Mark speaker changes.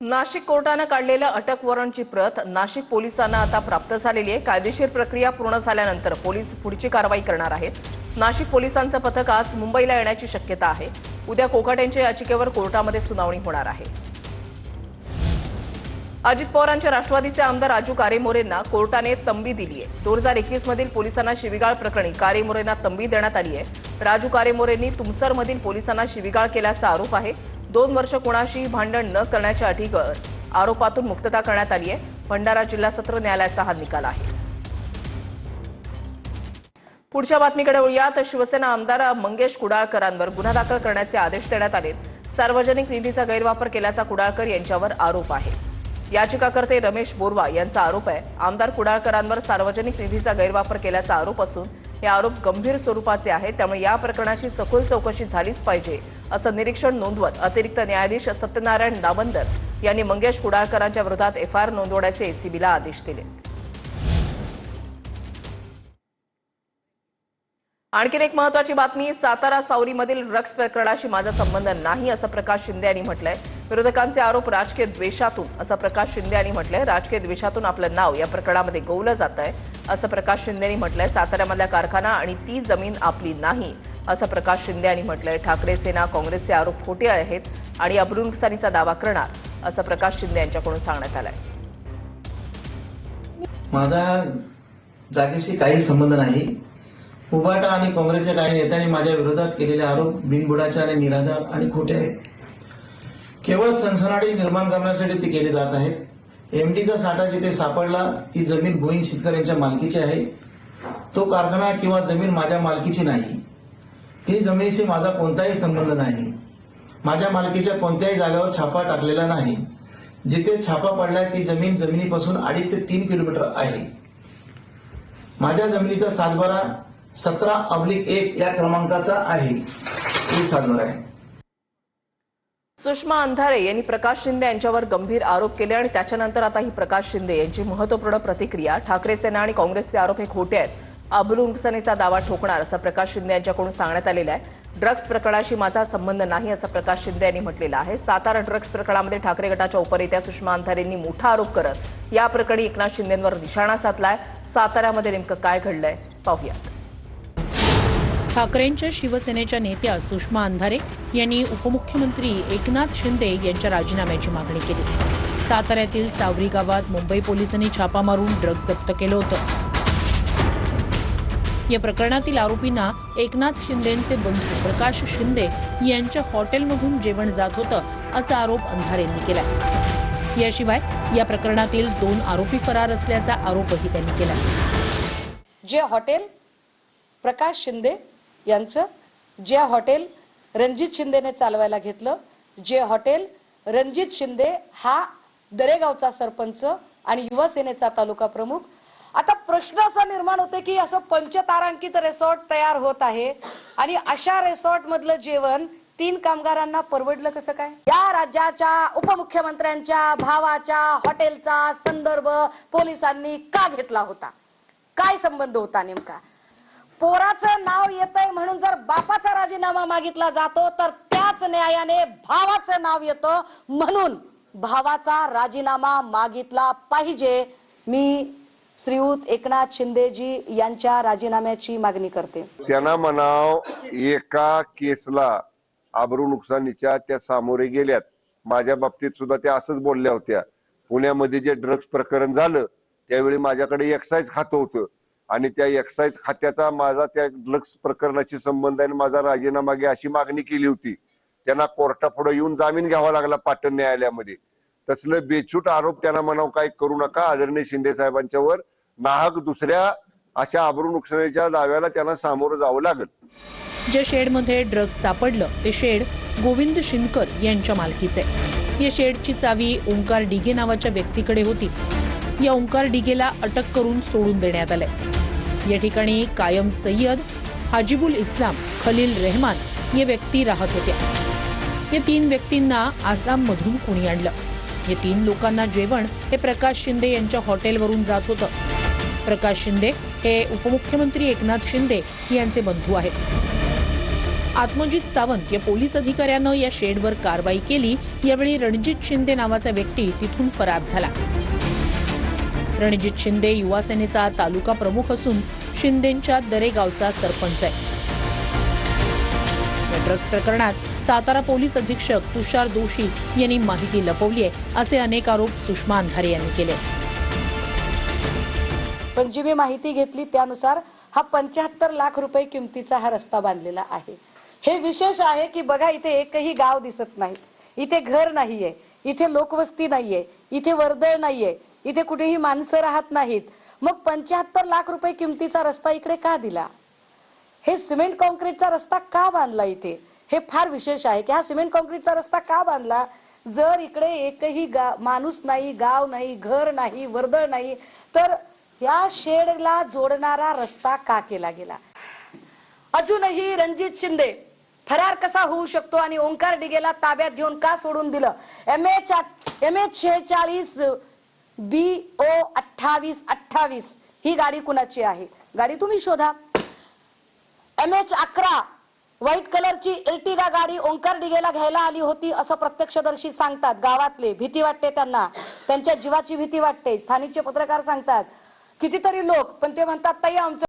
Speaker 1: नाशिक कोर्टाने काढलेल्या अटक वॉरंटची प्रत नाशिक पोलिसांना आता प्राप्त झालेली आहे। कायदेशीर प्रक्रिया पूर्ण झाल्यानंतर पोलीस पुढची कारवाई करणार आहेत। नाशिक पोलिसांचं पथक आज मुंबईला येण्याची शक्यता आहे। उद्या कोकाटेंच्या याचिकेवर कोर्टामध्ये सुनावणी होणार आहे। अजित पवारांच्या राष्ट्रवादीचे आमदार राजू कारेमोरेंना कोर्टाने तंबी दिली आहे। 2021 मधील पोलिसांना शिवीगाळ प्रकरणी कारेमोरेंना तंबी देण्यात आली आहे। राजू कारेमोरेंनी तुमसरमधील पोलिसांना शिवीगाळ केल्याचा आरोप आहे। 2 वर्ष कोणाशी भांडण न करण्याच्या अटीवर आरोपातून मुक्तता करण्यात आली आहे। भंडारा जिल्हा सत्र न्यायालयाचा हा निकाल आहे। पुढच्या बातमीकडे वळूयात। शिवसेना आमदार मंगेश कुडाळकरांवर गुन्हा दाखल करण्याचे आदेश देण्यात आले। सार्वजनिक निधीचा गैरवापर केल्याचा कुडाळकर यांच्यावर आरोप आहे। याचिकाकर्ते रमेश बोरवा यांचा आरोप आहे। आमदार कुडाळकरांवर सार्वजनिक निधीचा गैरवापर केल्याचा आरोप असून हे आरोप गंभीर स्वरूपाचे आहेत, त्यामुळे या प्रकरणाची सखोल चौकशी झालीच पाहिजे असं निरीक्षण नोंदवत अतिरिक्त न्यायाधीश सत्यनारायण दामोदर यांनी मंगेश कुडाळकरांच्या विरोधात एफआयआर नोंदवण्याचे एसीबीला आदेश दिले। आणखीन एक महत्त्वाची बातमी। सातारा सावरीमधील ड्रग्स प्रकरणाशी माझा संबंध नाही असं प्रकाश शिंदे यांनी म्हटलंय। विरोधकांचे आरोप राजकीय द्वेषातून असं प्रकाश शिंदे यांनी म्हटलंय। राजकीय द्वेषातून आपलं नाव या प्रकरणामध्ये गौलं जातंय असं प्रकाश शिंदे यांनी म्हटलंय। साताऱ्यामधला कारखाना आणि ती जमीन आपली नाही असं प्रकाश शिंदे यांनी म्हटलंय। ठाकरे सेना काँग्रेसचे आरोप खोटे आहेत आणि अब्रू नुकसानीचा दावा करणार असं प्रकाश शिंदे यांच्याकडून सांगण्यात आलंय।
Speaker 2: माझा जागेशी काही संबंध नाही। उबाटा आणि काँग्रेसच्या काही नेत्यांनी माझ्या विरोधात केलेले आरोप बिनबुडाचे आणि निराधार आणि खोटे आहेत। केवळ सनसनाटी निर्माण करण्यासाठी ते केले जात आहेत। एमडीचा साठा जिथे सापडला ती जमीन भोईर शेतकऱ्यांच्या मालकीची आहे। तो कारखाना किंवा जमीन माझ्या मालकीची नाही। ती जमिनीशी माझा कोणताही संबंध नाही। माझ्या मालकीच्या कोणत्याही जागेवर छापा टाकलेला नाही। जिथे छापा पडलाय ती जमीन जमिनीपासून 2.5 ते 3 किलोमीटर आहे। माझ्या जमिनीचा सातबारा 17/1 या क्रमांकाचा आहे। ही सातबारा आहे।
Speaker 1: सुषमा अंधारे यांनी प्रकाश शिंदे यांच्यावर गंभीर आरोप केले आणि त्याच्यानंतर आता ही प्रकाश शिंदे यांची महत्त्वपूर्ण प्रतिक्रिया। ठाकरे सेना आणि काँग्रेसचे आरोप हे खोटे आहेत, अब्रू नुकसानीचा दावा ठोकणार असं प्रकाश शिंदे यांच्याकडून सांगण्यात आलेलं आहे। ड्रग्स प्रकरणाशी माझा संबंध नाही असं प्रकाश शिंदे यांनी म्हटलेलं आहे। सातारा ड्रग्स प्रकरणामध्ये ठाकरे गटाच्या उपनेत्या सुषमा अंधारेंनी मोठा आरोप करत या प्रकरणी एकनाथ शिंदेंवर निशाणा साधलाय। साताऱ्यामध्ये नेमकं काय घडलंय पाहूयात।
Speaker 3: ठाकरेंच्या शिवसेनेच्या नेत्या सुषमा अंधारे यांनी उपमुख्यमंत्री एकनाथ शिंदे यांच्या राजीनाम्याची मागणी केली। साताऱ्यातील सावरी गावात मुंबई पोलिसांनी छापा मारून ड्रग्ज जप्त केलं होतं। या प्रकरणातील आरोपींना एकनाथ शिंदेंचे बंधू प्रकाश शिंदे यांच्या हॉटेलमधून जेवण जात होतं असा आरोप अंधारेंनी केला। याशिवाय या प्रकरणातील 2 आरोपी फरार असल्याचा आरोपही त्यांनी केला।
Speaker 4: जे हॉटेल प्रकाश शिंदे यांचं, जे हॉटेल रणजित शिंदेने चालवायला घेतलं, जे हॉटेल रणजित शिंदे हा दरेगावचा सरपंच आणि युवा सेनेचा तालुका प्रमुख। आता प्रश्न असा निर्माण होते की असं पंचतारांकित रिसॉर्ट तयार होत आहे आणि अशा रिसॉर्ट मधलं जेवण 3 कामगारांना परवडलं कसं काय? या राज्याच्या उपमुख्यमंत्र्यांच्या भावाच्या हॉटेलचा संदर्भ पोलिसांनी का घेतला होता? काय संबंध होता नेमका? पोराचं नाव येतंय म्हणून जर बापाचा राजीनामा मागितला जातो तर त्याच न्यायाने भावाचं नाव येतं म्हणून भावाचा राजीनामा मागितला पाहिजे। मी श्रीयुत एकनाथ शिंदेजी यांच्या राजीनाम्याची मागणी करते।
Speaker 5: त्यांना म्हणाव एका केसला अब्रू नुकसानीच्या त्या सामोरे गेल्यात। माझ्या बाबतीत सुद्धा त्या असंच बोलल्या होत्या। पुण्यामध्ये जे ड्रग्ज प्रकरण झालं त्यावेळी माझ्याकडे एक्साईज खातं होतं आणि त्या एक्साईज खात्याचा माझा त्या ड्रग्ज प्रकरणाशी संबंध आहे, माझा राजीनामा घ्या अशी मागणी केली होती। त्यांना कोर्टापुढे येऊन जामीन घ्यावा लागला पाटण न्यायालयामध्ये। तसलं बेछूट आरोप त्यांना म्हणाव काय करू नका। आदरणीय शिंदे साहेबांच्यावर नाहक दुसऱ्या अशा अब्रू नुकसानीच्या दाव्याला त्यांना सामोरं जावं लागेल।
Speaker 3: ज्या शेडमध्ये ड्रग्ज सापडलं ते शेड गोविंद शिंदकर यांच्या मालकीचे। या शेडची चावी ओंकार डिगे नावाच्या व्यक्तीकडे होती। या ओंकार डिगेला अटक करून सोडून देण्यात आले। या ठिकाणी कायम सय्यद, हाजिबुल इस्लाम, खलील रहमान या व्यक्ती राहत होत्या। या 3 व्यक्तींना आसाममधून कुणी आणलं। या 3 लोकांना जेवण हे प्रकाश शिंदे यांच्या हॉटेलवरून जात होतं। प्रकाश शिंदे हे उपमुख्यमंत्री एकनाथ शिंदे यांचे बंधू आहेत। आत्मजित सावंत या पोलीस अधिकाऱ्यानं या शेडवर कारवाई केली। यावेळी रणजित शिंदे नावाचा व्यक्ती तिथून फरार झाला। रणजित शिंदे युवा सेनेचा तालुका प्रमुख असून शिंदेंच्या दरेगावचा सरपंच आहे। या ड्रग्ज प्रकरणात सातारा पोलीस अधीक्षक तुषार दोशी यांनी माहिती लपवली आहे असे अनेक आरोप सुषमा अंधारे यांनी केले।
Speaker 4: पण जी मी माहिती घेतली त्यानुसार हा 75 लाख रुपये किमतीचा हा रस्ता बांधलेला आहे। हे विशेष आहे की बघा, इथे एकही गाव दिसत नाही, इथे घर नाहीये, इथे लोकवस्ती नाहीये, इथे वर्दळ नाहीये, इथे कुठेही माणसं राहत नाहीत। मग 75 लाख रुपये किमतीचा रस्ता इकडे का दिला? हे सिमेंट कॉन्क्रीटचा रस्ता का बांधला इथे? हे फार विशेष आहे की हा सिमेंट कॉन्क्रीटचा रस्ता का बांधला? जर इकडे एकही माणूस नाही, गाव नाही, घर नाही, वर्दळ नाही, तर या शेडला जोडणारा रस्ता का केला गेला? अजूनही रणजित शिंदे फरार कसा होऊ शकतो आणि ओंकार डिगेला ताब्यात घेऊन का सोडून दिलं? MH 46 BO 2828 ही गाडी कुणाची आहे? गाडी तुम्ही शोधा। MH 11 व्हाईट कलरची इर्टिगा गाडी ओंकार डिगेला घ्यायला आली होती असं प्रत्यक्षदर्शी सांगतात। गावातले भीती वाटते त्यांना, त्यांच्या जीवाची भीती वाटते। स्थानिकचे पत्रकार सांगतात, कितीतरी लोक, पण ते म्हणतात ताई आमचं